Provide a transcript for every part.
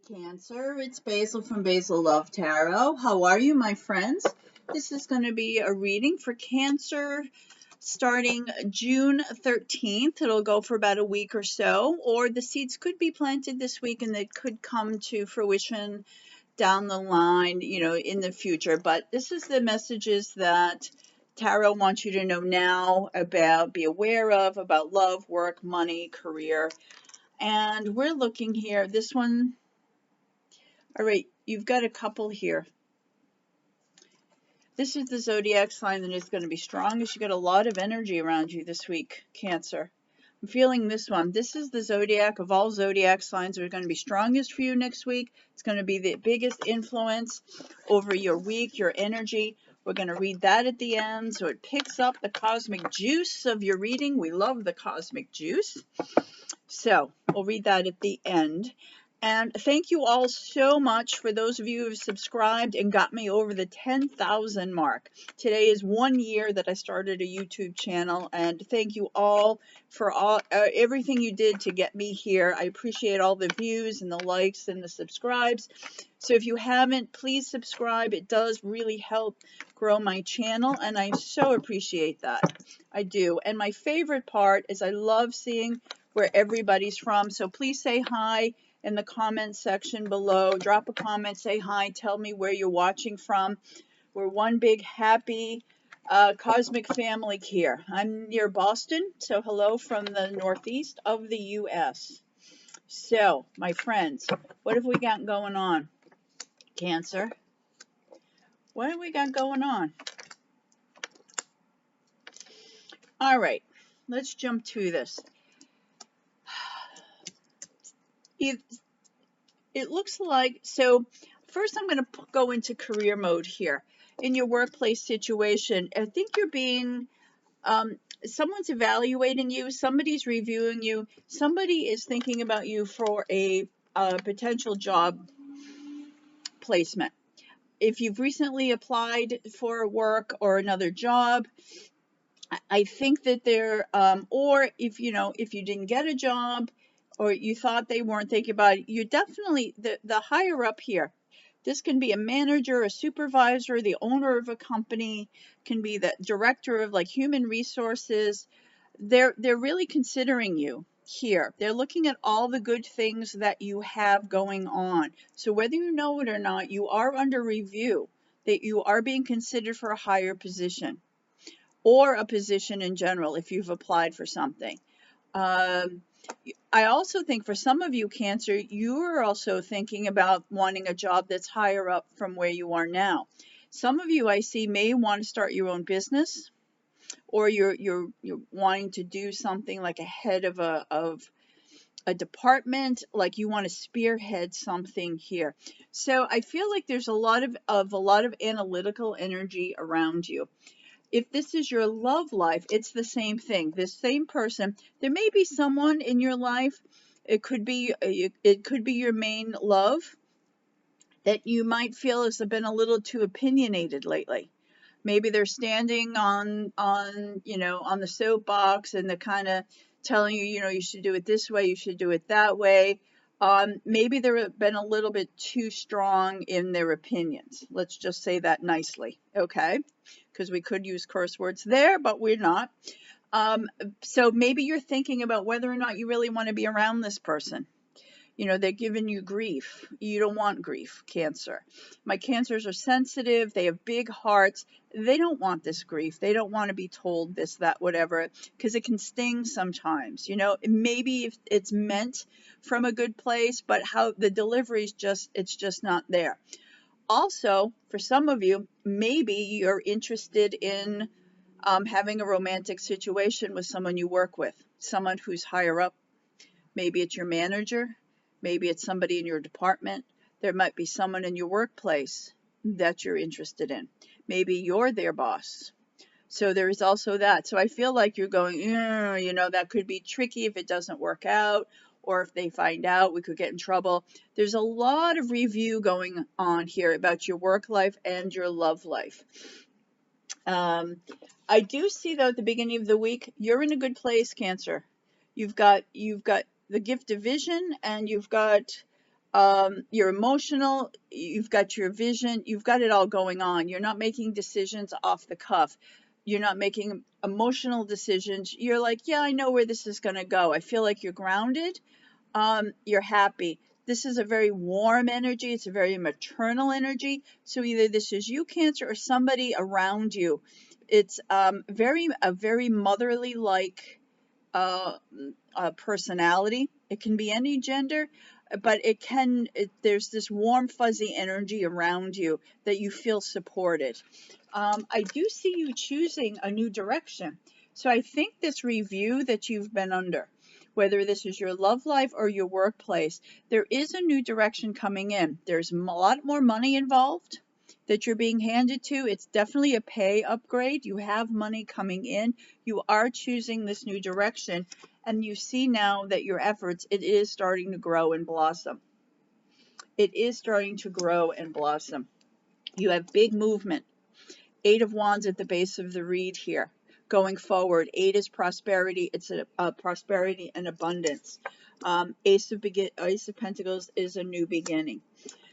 Cancer, it's Basil from Basil Love Tarot. How are you, my friends? This is going to be a reading for Cancer starting June 13th. It'll go for about a week or so, or the seeds could be planted this week and they could come to fruition down the line, in the future. But this is the messages that Tarot wants you to know now about, be aware of, about love, work, money, career. And we're looking here, this one. All right, you've got a couple here. This is the zodiac sign that is going to be strongest. You got a lot of energy around you this week, Cancer. I'm feeling this one. This is the zodiac of all zodiac signs that are going to be strongest for you next week. It's going to be the biggest influence over your week, your energy. We're going to read that at the end, so it picks up the cosmic juice of your reading. We love the cosmic juice. So we'll read that at the end. And thank you all so much for those of you who have subscribed and got me over the 10,000 mark. Today is 1 year that I started a YouTube channel, and thank you all for everything you did to get me here. I appreciate all the views and the likes and the subscribes. So if you haven't, please subscribe. It does really help grow my channel, and I so appreciate that. I do. And my favorite part is I love seeing where everybody's from. So please say hi in the comment section below. Drop a comment, say hi, tell me where you're watching from. We're one big happy cosmic family here. I'm near Boston, so hello from the northeast of the US. So, my friends, what have we got going on? Cancer. What have we got going on? All right, let's jump to this. It looks like, so first I'm going to go into career mode here. In your workplace situation, I think you're being, someone's evaluating you, somebody's reviewing you, somebody is thinking about you for a potential job placement. If you've recently applied for work or another job, I think that they're, or if you didn't get a job, or you thought they weren't thinking about it, you definitely, the higher up here, this can be a manager, a supervisor, the owner of a company, can be the director of like human resources. They're really considering you here. They're looking at all the good things that you have going on. So whether you know it or not, you are under review, that you are being considered for a higher position or a position in general if you've applied for something. I also think for some of you, Cancer, you are also thinking about wanting a job that's higher up from where you are now. Some of you I see may want to start your own business, or you're wanting to do something like a head of a department, like you want to spearhead something here. So I feel like there's a lot of analytical energy around you. If this is your love life, it's the same thing. This same person, there may be someone in your life, it could be your main love, that you might feel has been a little too opinionated lately. Maybe they're standing on the soapbox and they're kind of telling you, you should do it this way, you should do it that way. Maybe they've been a little bit too strong in their opinions. Let's just say that nicely, okay? Because we could use curse words there, but we're not. So maybe you're thinking about whether or not you really want to be around this person. They're giving you grief. You don't want grief, Cancer. My Cancers are sensitive. They have big hearts. They don't want this grief. They don't want to be told this, that, whatever, because it can sting sometimes. Maybe if it's meant from a good place, but how the delivery is it's just not there. Also, for some of you, maybe you're interested in having a romantic situation with someone you work with, someone who's higher up. Maybe it's your manager. Maybe it's somebody in your department. There might be someone in your workplace that you're interested in. Maybe you're their boss. So there is also that. So I feel like you're going, that could be tricky if it doesn't work out, or if they find out, we could get in trouble. There's a lot of review going on here about your work life and your love life. I do see, though, at the beginning of the week, you're in a good place, Cancer. You've got the gift of vision, and you've got You're emotional, you've got your vision, you've got it all going on. You're not making decisions off the cuff. You're not making emotional decisions. You're like, yeah, I know where this is going to go. I feel like you're grounded. You're happy. This is a very warm energy. It's a very maternal energy. So either this is you, Cancer, or somebody around you. It's a very motherly like uh, personality. It can be any gender, but there's this warm, fuzzy energy around you that you feel supported. I do see you choosing a new direction. So I think this review that you've been under, whether this is your love life or your workplace, there is a new direction coming in. There's a lot more money involved that you're being handed to. It's definitely a pay upgrade. You have money coming in. You are choosing this new direction, and you see now that your efforts, it is starting to grow and blossom. It is starting to grow and blossom. You have big movement. Eight of Wands at the base of the reed here. Going forward, 8 is prosperity. It's a prosperity and abundance. Ace of Pentacles is a new beginning.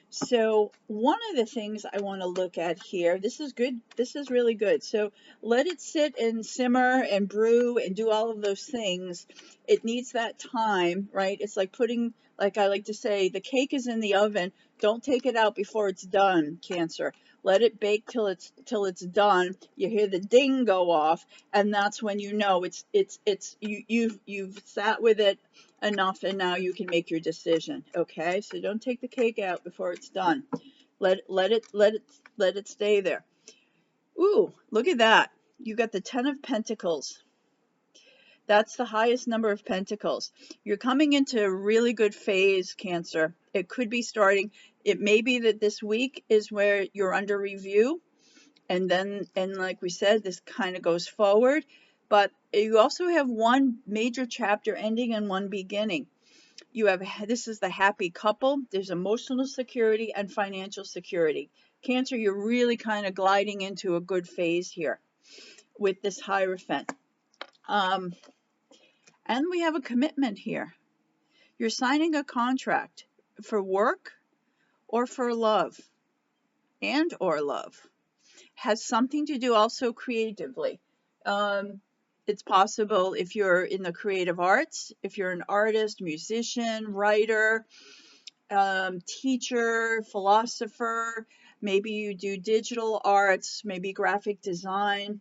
So one of the things I want to look at here, this is good. This is really good. So let it sit and simmer and brew and do all of those things. It needs that time, right? It's like putting, like I like to say, the cake is in the oven. Don't take it out before it's done, Cancer. Let it bake till it's done. You hear the ding go off, and that's when you know you've sat with it enough, and now you can make your decision. Okay, so don't take the cake out before it's done. Let it stay there. Ooh, look at that. You got the 10 of Pentacles. That's the highest number of pentacles. You're coming into a really good phase, Cancer. It could be starting. It may be that this week is where you're under review, and like we said, this kind of goes forward. But you also have one major chapter ending and one beginning. This is the happy couple. There's emotional security and financial security. Cancer, you're really kind of gliding into a good phase here with this Hierophant. And we have a commitment here. You're signing a contract for work or for love, and or love. Has something to do also creatively. It's possible if you're in the creative arts, if you're an artist, musician, writer, teacher, philosopher, maybe you do digital arts, maybe graphic design,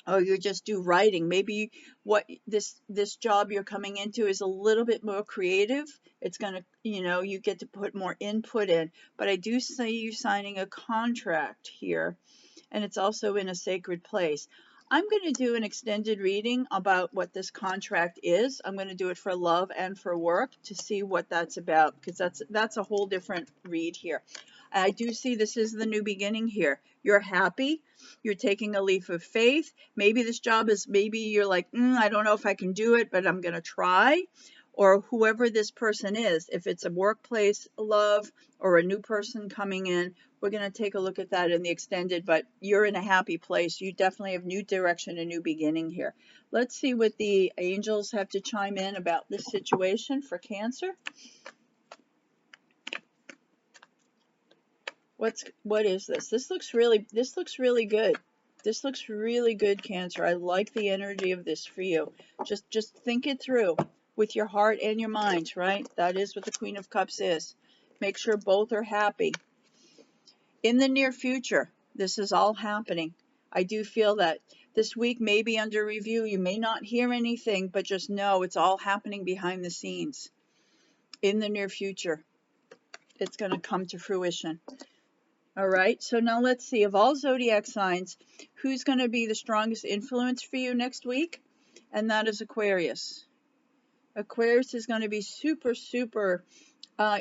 or you just do writing. Maybe what this job you're coming into is a little bit more creative. It's going to, you get to put more input in. But I do see you signing a contract here, and it's also in a sacred place. I'm going to do an extended reading about what this contract is. I'm going to do it for love and for work to see what that's about, because that's a whole different read here. I do see this is the new beginning here. You're happy. You're taking a leap of faith. Maybe this job is, maybe you're like, I don't know if I can do it, but I'm going to try. Or whoever this person is, if it's a workplace love or a new person coming in, we're going to take a look at that in the extended, but you're in a happy place. You definitely have new direction, a new beginning here. Let's see what the angels have to chime in about this situation for Cancer. What is this? This looks really good. This looks really good, Cancer. I like the energy of this for you. Just think it through with your heart and your mind, right? That is what the Queen of Cups is. Make sure both are happy. In the near future, this is all happening. I do feel that this week may be under review. You may not hear anything, but just know it's all happening behind the scenes. In the near future, it's going to come to fruition. All right, so now let's see, of all zodiac signs, who's going to be the strongest influence for you next week? And that is Aquarius. Aquarius is going to be super, super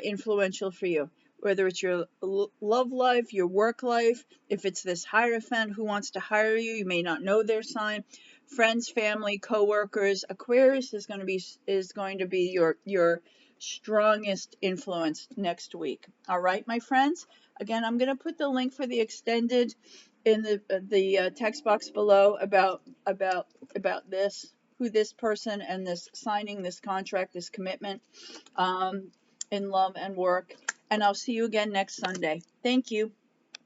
influential for you, whether it's your love life, your work life, if it's this Hierophant who wants to hire you, you may not know their sign, friends, family, co-workers. Aquarius is going to be your strongest influence next week. All right, my friends. Again, I'm going to put the link for the extended in the text box below about this, who this person and this signing this contract, this commitment. in love and work. And I'll see you again next Sunday. Thank you.